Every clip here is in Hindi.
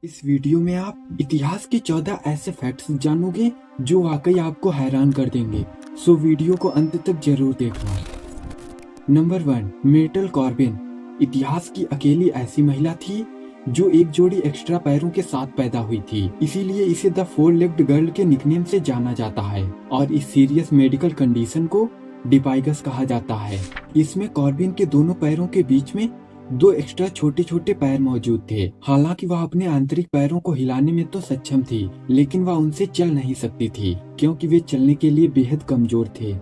इस वीडियो में आप इतिहास के 14 ऐसे फैक्ट्स जानोगे जो वाकई आपको हैरान कर देंगे। सो वीडियो को अंत तक जरूर देखना। नंबर 1, मेटल कॉर्बिन इतिहास की अकेली ऐसी महिला थी जो एक जोड़ी एक्स्ट्रा पैरों के साथ पैदा हुई थी। इसीलिए इसे द फोर लेग्ड गर्ल के निकनेम से जाना जाता है और इस सीरियस मेडिकल कंडीशन को डिपाइगस कहा जाता है। इसमें कॉर्बिन के दोनों पैरों के बीच में 2 एक्स्ट्रा छोटे छोटे पैर मौजूद थे। हालांकि वह अपने आंतरिक पैरों को हिलाने में तो सक्षम थी, लेकिन वह उनसे चल नहीं सकती थी क्योंकि वे चलने के लिए बेहद कमजोर थे।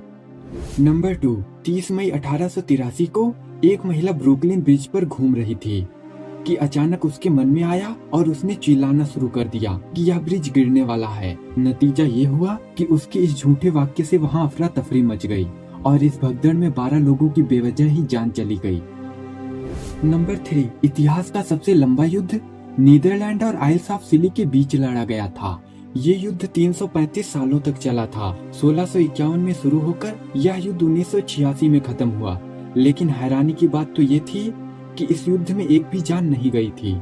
नंबर 2, 30 मई 1883 को एक महिला ब्रुकलिन ब्रिज पर घूम रही थी कि अचानक उसके मन में आया और उसने चिल्लाना शुरू कर दिया कि यह ब्रिज गिरने वाला है। नतीजा ये हुआ कि उसके इस झूठे वाक्य से वहाँ अफरा तफरी मच गई और इस भगदड़ में 12 लोगों की बेवजह ही जान चली गई। नंबर 3, इतिहास का सबसे लंबा युद्ध नीदरलैंड और आइल्स ऑफ सिली के बीच लड़ा गया था। ये युद्ध 335 सालों तक चला था। 1651 में शुरू होकर यह युद्ध 1986 में खत्म हुआ। लेकिन हैरानी की बात तो ये थी कि इस युद्ध में एक भी जान नहीं गई थी।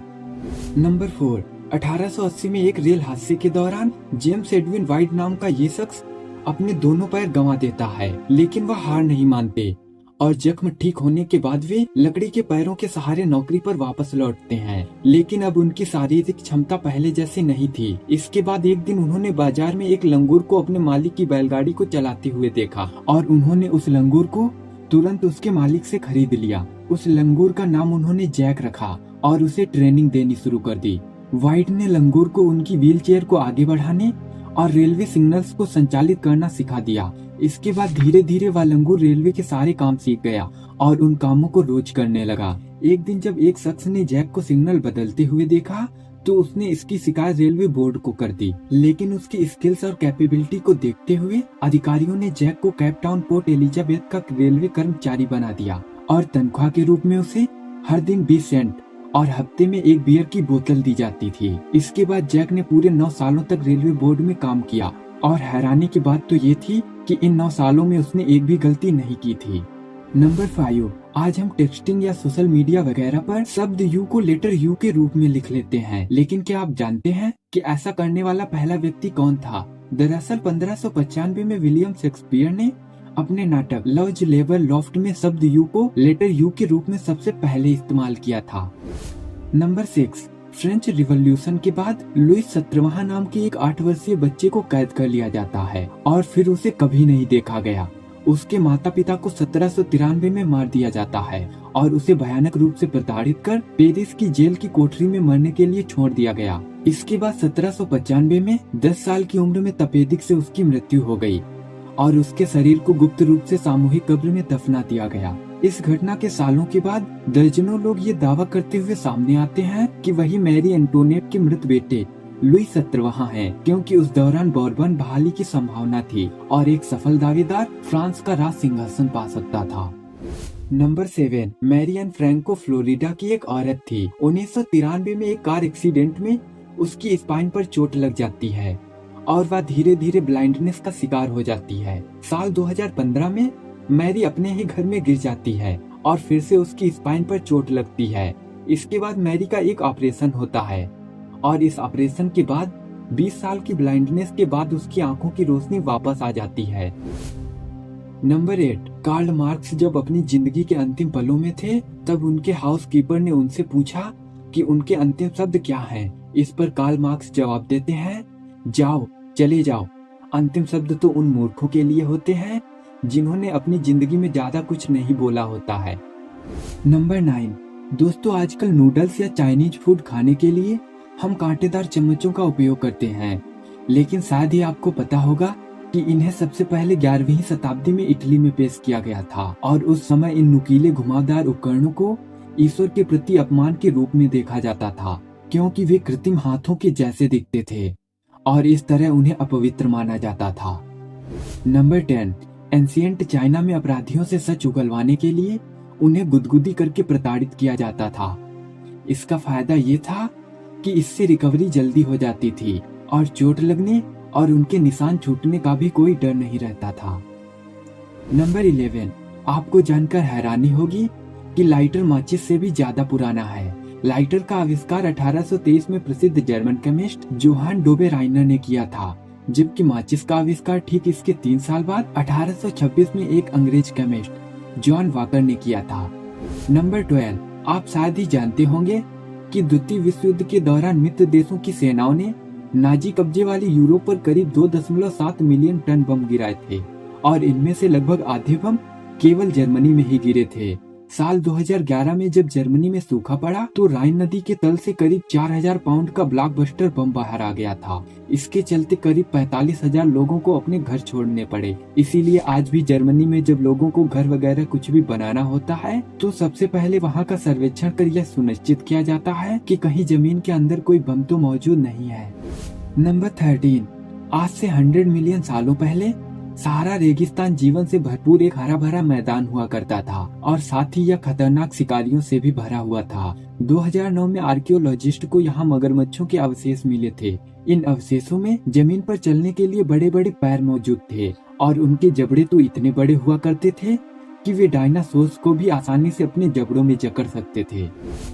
नंबर 4, 1880 में एक रेल हादसे के दौरान जेम्स एडविन वाइट नाम का ये शख्स अपने दोनों पैर गंवा देता है, लेकिन वह हार नहीं मानते और जख्म ठीक होने के बाद वे लकड़ी के पैरों के सहारे नौकरी पर वापस लौटते हैं। लेकिन अब उनकी शारीरिक क्षमता पहले जैसी नहीं थी। इसके बाद एक दिन उन्होंने बाजार में एक लंगूर को अपने मालिक की बैलगाड़ी को चलाते हुए देखा और उन्होंने उस लंगूर को तुरंत उसके मालिक से खरीद लिया। उस लंगूर का नाम उन्होंने जैक रखा और उसे ट्रेनिंग देनी शुरू कर दी। व्हाइट ने लंगूर को उनकी व्हील चेयर को आगे बढ़ाने और रेलवे सिग्नल्स को संचालित करना सिखा दिया। इसके बाद धीरे धीरे वह लंगूर रेलवे के सारे काम सीख गया और उन कामों को रोज करने लगा। एक दिन जब एक शख्स ने जैक को सिग्नल बदलते हुए देखा तो उसने इसकी शिकायत रेलवे बोर्ड को कर दी। लेकिन उसकी स्किल्स और कैपेबिलिटी को देखते हुए अधिकारियों ने जैक को केप टाउन पोर्ट एलिजाबेथ का रेलवे कर्मचारी बना दिया और तनख्वाह के रूप में उसे हर दिन 20 सेंट और हफ्ते में एक बियर की बोतल दी जाती थी। इसके बाद जैक ने पूरे 9 सालों तक रेलवे बोर्ड में काम किया और हैरानी की बात तो ये थी कि इन 9 सालों में उसने एक भी गलती नहीं की थी। नंबर 5, आज हम टेक्सटिंग या सोशल मीडिया वगैरह पर शब्द यू को लेटर यू के रूप में लिख लेते हैं, लेकिन क्या आप जानते हैं कि ऐसा करने वाला पहला व्यक्ति कौन था? दरअसल 1595 में विलियम शेक्सपियर ने अपने नाटक लव्स लेबर लॉफ्ट में शब्द यू को लेटर यू के रूप में सबसे पहले इस्तेमाल किया था। नंबर 6, फ्रेंच रिवॉल्यूशन के बाद लुइस 17वां नाम के एक 8 वर्षीय बच्चे को कैद कर लिया जाता है और फिर उसे कभी नहीं देखा गया। उसके माता पिता को 1793 में मार दिया जाता है और उसे भयानक रूप से प्रताड़ित कर पेरिस की जेल की कोठरी में मरने के लिए छोड़ दिया गया। इसके बाद 1795 में 10 साल की उम्र में तपेदिक से उसकी मृत्यु हो गई और उसके शरीर को गुप्त रूप से सामूहिक कब्र में दफना दिया गया। इस घटना के सालों के बाद दर्जनों लोग ये दावा करते हुए सामने आते हैं कि वही मैरी एंटोनेट के मृत बेटे लुइस 17वां है, क्योंकि उस दौरान बोर्बन बहाली की संभावना थी और एक सफल दावेदार फ्रांस का राज सिंहासन पा सकता था। Number 7, Mary Ann Franco Florida की एक औरत थी। 1993 में एक कार एक्सीडेंट में उसकी स्पाइन पर चोट लग जाती है और वह धीरे धीरे ब्लाइंडनेस का शिकार हो जाती है। साल 2015 में मैरी अपने ही घर में गिर जाती है और फिर से उसकी स्पाइन पर चोट लगती है। इसके बाद मैरी का एक ऑपरेशन होता है और इस ऑपरेशन के बाद 20 साल की ब्लाइंडनेस के बाद उसकी आंखों की रोशनी वापस आ जाती है। नंबर 8, कार्ल मार्क्स जब अपनी जिंदगी के अंतिम पलों में थे तब उनके हाउसकीपर ने उनसे पूछा कि उनके अंतिम शब्द क्या हैं। इस पर कार्ल मार्क्स जवाब देते हैं, जाओ, चले जाओ। अंतिम शब्द तो उन मूर्खों के लिए होते हैं जिन्होंने अपनी जिंदगी में ज्यादा कुछ नहीं बोला होता है। नंबर 9, दोस्तों आजकल नूडल्स या चाइनीज फूड खाने के लिए हम कांटेदार चम्मचों का उपयोग करते हैं, लेकिन शायद ही आपको पता होगा कि इन्हें सबसे पहले 11वीं शताब्दी में इटली में पेश किया गया था और उस समय इन नुकीले घुमावदार उपकरणों को ईश्वर के प्रति अपमान के रूप में देखा जाता था, क्योंकि वे कृत्रिम हाथों के जैसे दिखते थे और इस तरह उन्हें अपवित्र माना जाता था। नंबर 10, एंशिएंट चाइना में अपराधियों से सच उगलवाने के लिए उन्हें गुदगुदी करके प्रताड़ित किया जाता था। इसका फायदा ये था कि इससे रिकवरी जल्दी हो जाती थी और चोट लगने और उनके निशान छूटने का भी कोई डर नहीं रहता था। नंबर 11, आपको जानकर हैरानी होगी कि लाइटर माचिस से भी ज्यादा पुराना है। लाइटर का आविष्कार 1823 में प्रसिद्ध जर्मन केमिस्ट जोहान डोबे राइनर ने किया था, जबकि माचिस का आविष्कार ठीक इसके 3 साल बाद 1826 में एक अंग्रेज केमिस्ट जॉन वॉकर ने किया था। नंबर 12, आप शायद ही जानते होंगे कि द्वितीय विश्व युद्ध के दौरान मित्र देशों की सेनाओं ने नाजी कब्जे वाले यूरोप पर करीब 2.7 मिलियन टन बम गिराए थे और इनमें से लगभग आधे बम केवल जर्मनी में ही गिरे थे। साल 2011 में जब जर्मनी में सूखा पड़ा तो राइन नदी के तल से करीब 4000 पाउंड का ब्लॉकबस्टर बम बाहर आ गया था। इसके चलते करीब 45,000 लोगों को अपने घर छोड़ने पड़े। इसीलिए आज भी जर्मनी में जब लोगों को घर वगैरह कुछ भी बनाना होता है तो सबसे पहले वहाँ का सर्वेक्षण कर यह सुनिश्चित किया जाता है कि कहीं जमीन के अंदर कोई बम तो मौजूद नहीं है। नंबर 13, आज से 100 मिलियन सालों पहले सहारा रेगिस्तान जीवन से भरपूर एक हरा भरा मैदान हुआ करता था और साथ ही यह खतरनाक शिकारियों से भी भरा हुआ था। 2009 में आर्कियोलॉजिस्ट को यहाँ मगरमच्छों के अवशेष मिले थे। इन अवशेषों में जमीन पर चलने के लिए बड़े बड़े पैर मौजूद थे और उनके जबड़े तो इतने बड़े हुआ करते थे कि वे डायनासोर्स को भी आसानी से अपने जबड़ों में जकड़ सकते थे।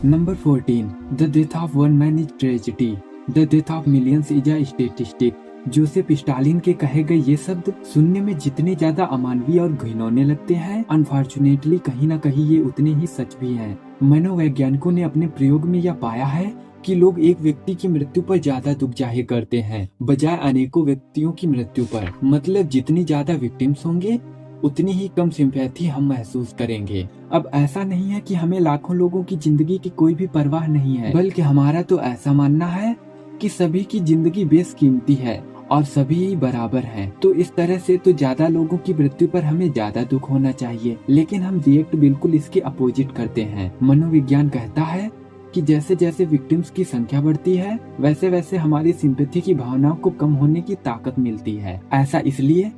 Number 14, the death of one man is tragedy, the death of millions is a statistic. Joseph Stalin के कहे गए ये शब्द सुनने में जितने ज्यादा अमानवीय और घिनौने लगते हैं, अनफॉर्चुनेटली कहीं न कहीं ये उतने ही सच भी हैं। मनोवैज्ञानिकों ने अपने प्रयोग में यह पाया है कि लोग एक व्यक्ति की मृत्यु पर ज्यादा दुख जाहिर करते हैं बजाय अनेकों व्यक्तियों की मृत्यु पर। मतलब जितनी ज्यादा विक्टिम्स होंगे उतनी ही कम सिंपैथी हम महसूस करेंगे। अब ऐसा नहीं है कि हमें लाखों लोगों की जिंदगी की कोई भी परवाह नहीं है, बल्कि हमारा तो ऐसा मानना है कि सभी की जिंदगी बेशकीमती है और सभी बराबर हैं। तो इस तरह से तो ज्यादा लोगों की मृत्यु पर हमें ज्यादा दुख होना चाहिए, लेकिन हम रिएक्ट बिल्कुल इसके अपोजिट करते हैं। मनोविज्ञान कहता है कि जैसे जैसे विक्टिम्स की संख्या बढ़ती है वैसे वैसे हमारी सिंपैथी की भावनाओं को कम होने की ताकत मिलती है। ऐसा इसलिए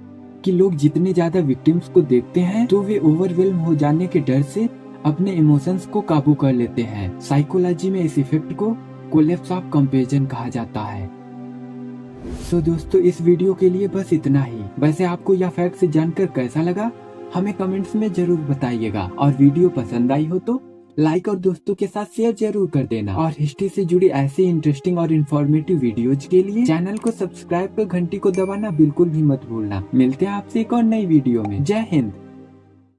कि लोग जितने ज्यादा विक्टिम्स को देखते हैं तो वे ओवरवेल्म हो जाने के डर से अपने इमोशंस को काबू कर लेते हैं। साइकोलॉजी में इस इफेक्ट को कोलैप्स ऑफ कंपैशन कहा जाता है। तो दोस्तों इस वीडियो के लिए बस इतना ही। वैसे आपको यह फैक्ट जानकर कैसा लगा हमें कमेंट्स में जरूर बताइएगा, और वीडियो पसंद आई हो तो लाइक और दोस्तों के साथ शेयर जरूर कर देना। और हिस्ट्री से जुड़ी ऐसे इंटरेस्टिंग और इन्फॉर्मेटिव वीडियोज के लिए चैनल को सब्सक्राइब कर घंटी को दबाना बिल्कुल भी मत भूलना। मिलते हैं आपसे एक और नई वीडियो में। जय हिंद।